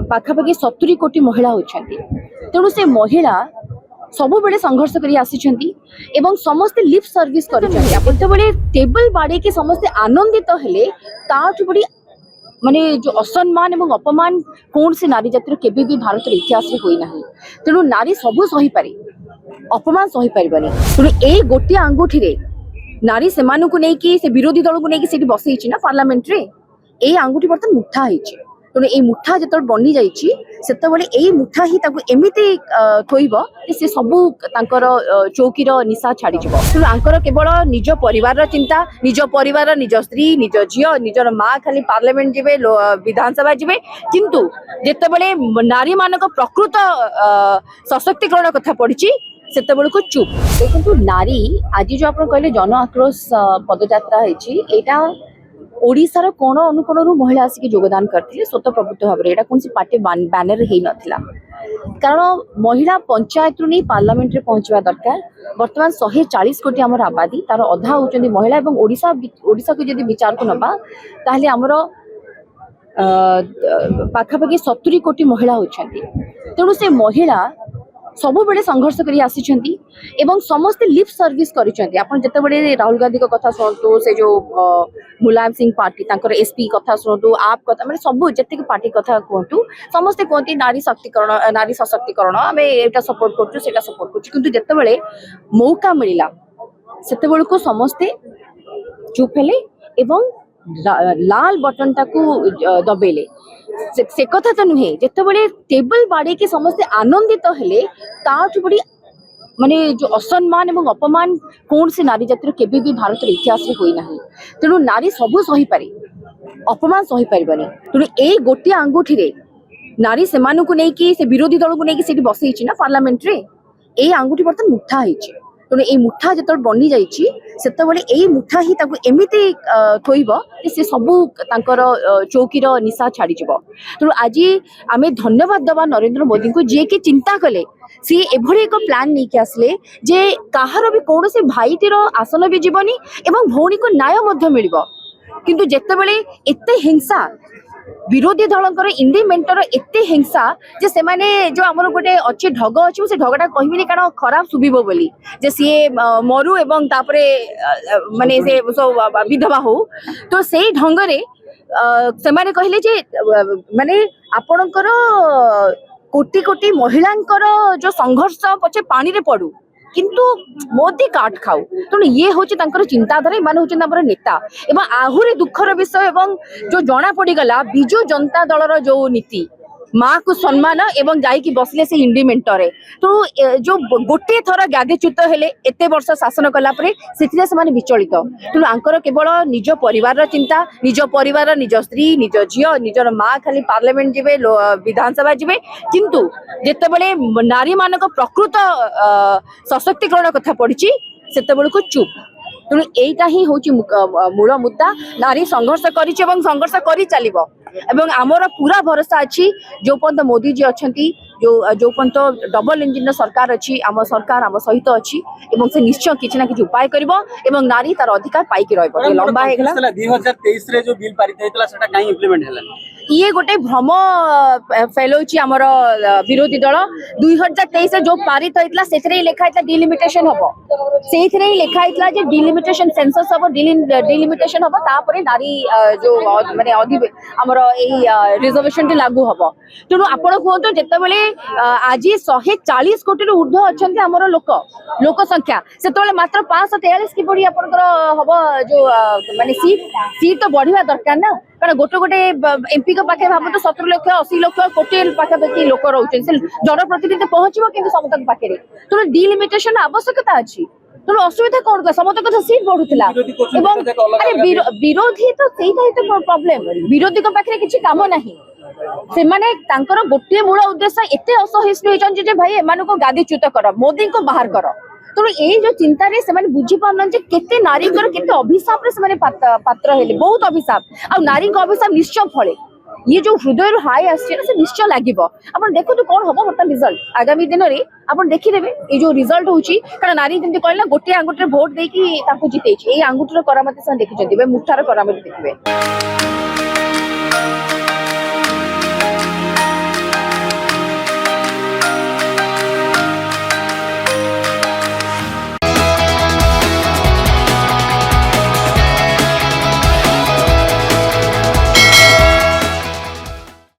पाखापाखि 70 कोटी महिला होती तेणु से महिला सबु बेले संघर्ष करी आसी एवं समस्ते लिप सर्विस करते टेबल बाड़े के समस्ते आनंदित हेले ताठु बड़ी माने जो असम्मान एवं अपमान कौन से नारी जातिर केबे भी भारत इतिहास रे होई नाही तेणु नारी सबु सही पारे अपमान सही पारिबानी तेणु ए गोटे आंगुठी रे नारी सेमानु को नेकी से विरोधी दल को नेकी सेठी बसैछि ना पार्लियामेंट रे ए आंगुठी बर्तन मुठा होइछि तेणु ए मुठा जत बनी जाइछि सेतबेले ए मुठा ही ताको एमिति थोइबो से सबु तांकर चौकीर निशा छाड़ी जिवो तेणु आंकर केवल निज परिवार चिंता निज परिवार निज स्त्री निज झियो निजर माँ खाली पार्लियामेंट जिवे विधानसभा जिवे किंतु जेतेबेले नारी मानक प्रकृत सशक्तिकरण कथा पड़िछि सेतेबेले को चुप देखंतु नारी आज जो आपण कहले जन आक्रोश पदयात्रा होइछि एटा ओडिशार कोण अनुकोण महिला आसिक योगदान करते स्वतः प्रभुत्व भाव में कौन पार्टी बैनर हो नाला कारण महिला पंचायत नहीं पार्लियामेंट रे पहुंचवा दरकार बर्तमान 140 कोटी आमर आबादी तार अधा होचंदी महिला और ओडिशा को जदि विचार को नबा ताहले आमर पाखापाखि 70 कोटी महिला होचंदी तेणु से महिला सबु बेले संघर्ष करी आसी एवं समस्ते लिप सर्विस करिसेंती आपण जते बेले राहुल गांधी को कथा सुनतु से जो मुलायम सिंह पार्टी तांकर एसपी कथा सुनतु आप कथा माने सबु जते पार्टी कथा कहतु समस्ते कहती नारी शक्तिकरण नारी सशक्तिकरण आमे एटा सपोर्ट करछु सेटा सपोर्ट करछु किंतु जते बेले मौका मिलिला सेते बेल को समस्ते चुप हेले एवं लाल बटन टाकू दबेले से कथा तो नुहे जिते टेबल बाड़े के समस्ते आनंदित हेले ताठु बड़ी माने जो असम्मान एवं अपमान कौन से नारी जातिर केबे भी भारत इतिहास रे होई नाही तेणु नारी सबु सही पारे अपमान सही पारिबानी तेणु ए गोटे आंगुठी रे नारी सेमानु को नेकी से विरोधी दल को नेकी सेठी बसैछि ना पार्लियामेंट रे ए आंगुठी बर्तन मुठा होइछि तेणु ए मुठा जत बनी जाइछि सेतबेले ए मुठा ही ताको एमिति थोइबो से सबु तांकर चौकीर निशा छाड़ी जिवो तेणु आज आमे धन्यवाद दबा नरेंद्र मोदी को जे कि चिंता कले सी एभली एक प्लान नहीं के आसले जे काहार भी कौन से भाईटीर आसन भी जीवनी एवं भौणी को न्याय मध्य मिलिबो किंतु जेतेबेले एते हिंसा विरोधी दलंकर इंडिमेंटर एते हिंसा जे से माने जो हमर गोटे अच्छे ढग अच्छे से ढगटा कहबिनी कारण खराब सुबिबो बोली जे सी मरु एवं तापरे माने से विधवा हो तो सेही ढंगरे से माने कहले जे माने आपणकर कोटी कोटी महिलांकर जो संघर्ष पछे पानी रे पड़ू किंतु मोदी काट खाऊ तेणु ये हूँ चिंताधारा मान हूँ नेता एवं आहुरी दुखर विषय एवं जो जना पड़गला बिजु जनता दलर जो नीति माँ को सम्मान एवं जाइकी बसले से इंडिमेंटर तो जो गोटे थर गादीच्युत हेले एते वर्ष शासन कला से विचलित तेणु आंकर केवल निज परिवार चिंता निज परिवार निज स्त्री निज झियो निजर माँ खाली पार्लियामेंट जिवे विधानसभा जिवे किंतु जेतेबेले नारी मानक प्रकृत सशक्तिकरण कथा पड़िछि सेतेबेले को चुप तेणु एटा ही हूँ मूल मुद्दा नारी संघर्ष करिछि एवं संघर्ष करि चलिबो एवं आमर पूरा भरोसा अच्छी जो पर्यंत मोदी जी अच्छा जो पर्यंत डबल इंजिन सरकार अच्छी आम सरकार आम सहित अच्छी एवं से निश्चय किसी ना कि उपाय करिबो एवं नारी तार अधिकार पाइक रहिबो लंबा हेगला 2023 रे जो बिल पारित हेतला सेटा काई इंप्लीमेंट हला ये गोटे भ्रम फैलोची आमर विरोधी दल 2023 जो पारित होइतला सेथरे लिखा हेतला डिलिमिटेशन हबो सेथरे लिखा हेतला जे डिलिमिटेशन सेंसस हबो डिलिमिटेशन हबो तापरे नारी जो माने अधि आमर एही रिजर्वेशन लागू हबो तेणु आपण कहतो जेतेबेले आज 140 कोटी ऊर्ध्व अच्छा आमर लोक संख्या से मात्र 543 कि पड़ी आपंकर हम जो माने सीट तो बढ़िया दरकार ना कारण गोटे गोटे एमपी पाखे भाव तो 17 लाख 80 लाख कोटी पाखापाखि लोक रोचे जनप्रतिनिधि पहुंचो कि समस्त पाखे तेणु डिलिमिटेशन आवश्यकता अच्छी तेणु असुविधा कौन कह समस्त कथा सीट बढ़ुला विरोधी तो प्रोब्लेम विरोधी पाखे किसी काम नहीं से माने तांकर गोटे मूल उद्देश्य एते असहिष्णु होइछन जे भाई एमान को गादीच्युत कर मोदी को बाहर कर तेणु ये जो चिंता रे से माने बुझी पारन जे केते नारी केते अभिशाप रे से माने पात्र हेले बहुत अभिशाप आ नारी को अभिशाप निश्चय फले ये जो हृदय हाई आसे से निश्चय लगे आप देखो तो कौन हम बर्तमान रिजल्ट आगामी दिन में आप देखिदेवे ये जो रिजल्ट होची कारण नारी जमी कहला गोटे आंगुठी भोट देकी जिते ये आंगुठीर करामती देखिए मुठार करामती देखिए।